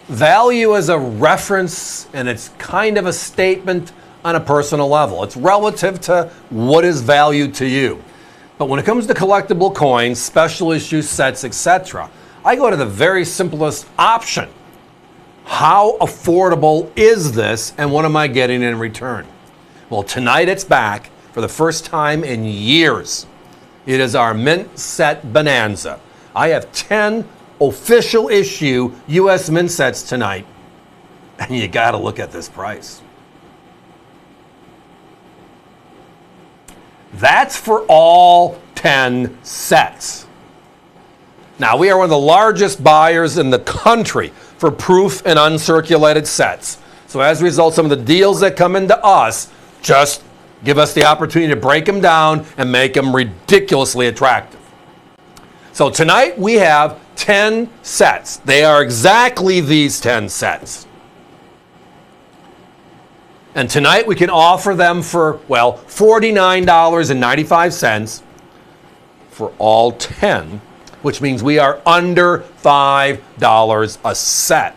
Value is a reference, and it's kind of a statement on a personal level. It's relative to what is value to you. But when it comes to collectible coins, special issue sets, etc., I go to the very simplest option. How affordable is this, and what am I getting in return? Well, tonight it's back for the first time in years. It is our Mint Set Bonanza. I have 10 official issue U.S. Mint sets tonight, and you got to look at this price. That's for all 10 sets. Now, we are one of the largest buyers in the country for proof and uncirculated sets. So as a result, some of the deals that come into us just give us the opportunity to break them down and make them ridiculously attractive. So tonight we have 10 sets. They are exactly these 10 sets. And tonight we can offer them for, well, $49.95 for all 10, which means we are under $5 a set.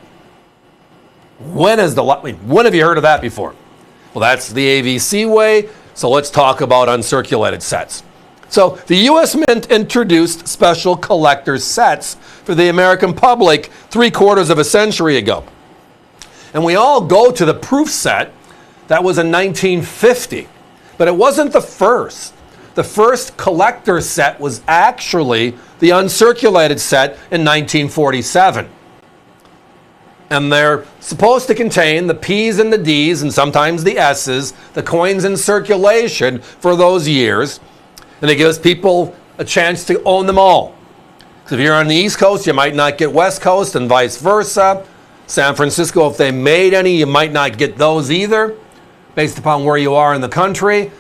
When have you heard of that before? Well, that's the AVC way, so let's talk about uncirculated sets. So the U.S. Mint introduced special collector's sets for the American public 3/4 of a century ago. And we all go to the proof set that was in 1950, but it wasn't the first. The first collector set was actually the uncirculated set in 1947. And they're supposed to contain the P's and the D's and sometimes the S's, the coins in circulation for those years. And it gives people a chance to own them all. So if you're on the East Coast, you might not get West Coast and vice versa. San Francisco, if they made any, you might not get those either. Based upon where you are in the country,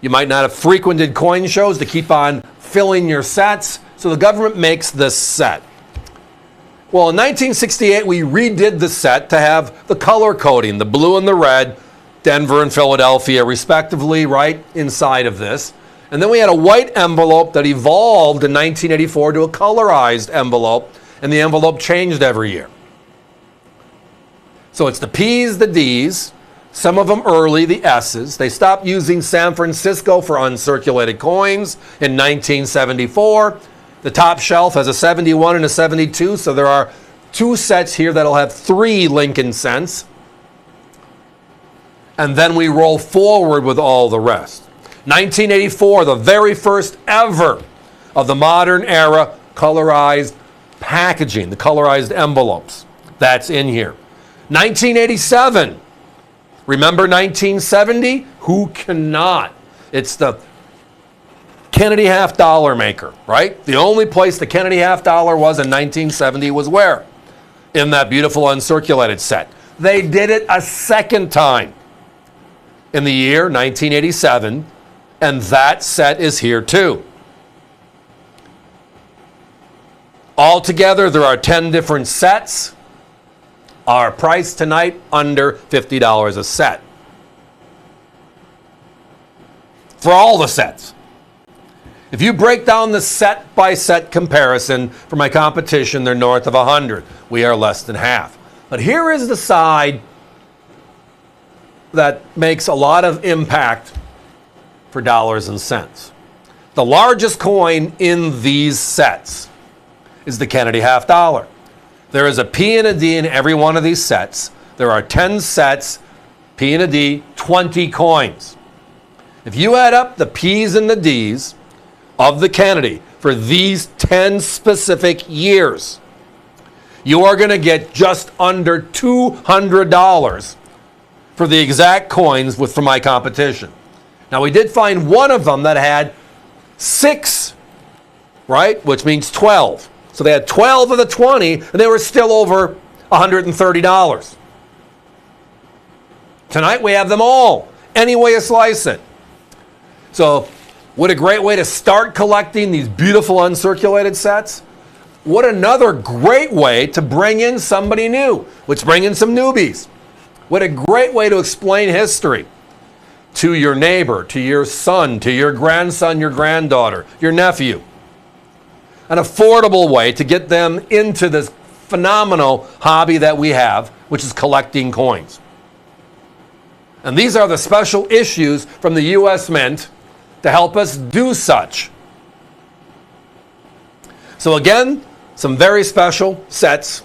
you might not have frequented coin shows to keep on filling your sets. So the government makes this set. Well, in 1968, we redid the set to have the color coding, the blue and the red, Denver and Philadelphia, respectively, right inside of this. And then we had a white envelope that evolved in 1984 to a colorized envelope, and the envelope changed every year. So it's the P's, the D's, some of them early, the S's. They stopped using San Francisco for uncirculated coins in 1974. The top shelf has a 71 and a 72, so there are 2 sets here that'll have 3 Lincoln cents. And then we roll forward with all the rest. 1984, the very first ever of the modern era colorized packaging, the colorized envelopes. That's in here. 1987, remember 1970? Who cannot? It's the Kennedy half dollar maker, right? The only place the Kennedy half dollar was in 1970 was where? In that beautiful uncirculated set. They did it a second time in the year 1987, and that set is here too. Altogether, there are 10 different sets. Our price tonight, under $50 a set. For all the sets. If you break down the set-by-set comparison for my competition, they're north of 100. We are less than half. But here is the side that makes a lot of impact for dollars and cents. The largest coin in these sets is the Kennedy half dollar. There is a P and a D in every one of these sets. There are 10 sets, P and a D, 20 coins. If you add up the P's and the D's of the Kennedy for these 10 specific years, you are going to get just under $200 for the exact coins from my competition. Now, we did find one of them that had 6, right, which means 12. So they had 12 of the 20, and they were still over $130. Tonight we have them all, any way you slice it. So what a great way to start collecting these beautiful uncirculated sets. What another great way to bring in somebody new. Let's bring in some newbies. What a great way to explain history to your neighbor, to your son, to your grandson, your granddaughter, your nephew. An affordable way to get them into this phenomenal hobby that we have, which is collecting coins. And these are the special issues from the U.S. Mint to help us do such. So again, some very special sets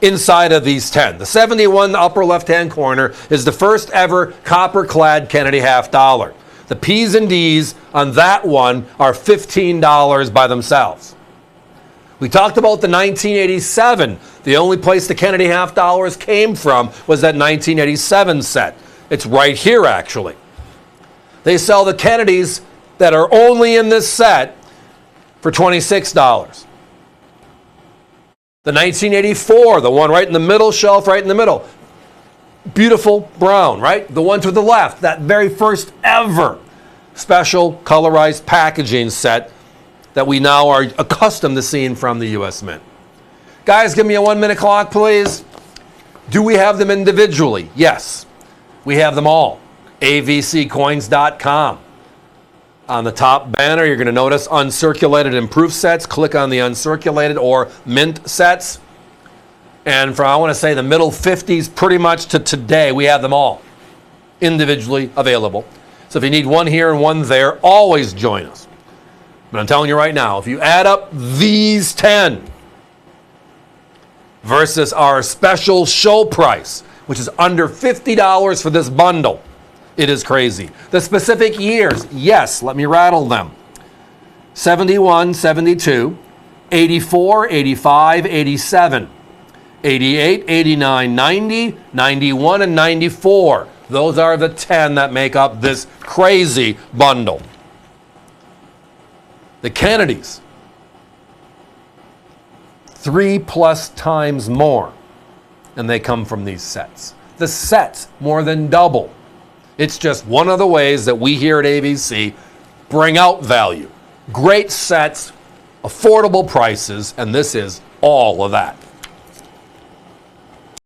inside of these 10. The 71 in the upper left-hand corner is the first ever copper-clad Kennedy half dollar. The P's and D's on that one are $15 by themselves. We talked about the 1987. The only place the Kennedy half dollars came from was that 1987 set. It's right here, actually. They sell the Kennedys that are only in this set for $26. The 1984, the one right in the middle shelf, right in the middle. Beautiful brown, right? The one to the left, that very first ever special colorized packaging set that we now are accustomed to seeing from the U.S. Mint. Guys, give me a 1-minute clock, please. Do we have them individually? Yes. We have them all. avccoins.com. On the top banner, you're going to notice uncirculated improved sets. Click on the uncirculated or mint sets. And from, I want to say, the middle 50s pretty much to today, we have them all individually available. So if you need one here and one there, always join us. But I'm telling you right now, if you add up these 10 versus our special show price, which is under $50 for this bundle, it is crazy. The specific years, yes, let me rattle them. 71, 72, 84, 85, 87, 88, 89, 90, 91, and 94. Those are the 10 that make up this crazy bundle. The Kennedys, 3+ times more, and they come from these sets. The sets, more than double. It's just one of the ways that we here at AVC bring out value. Great sets, affordable prices, and this is all of that.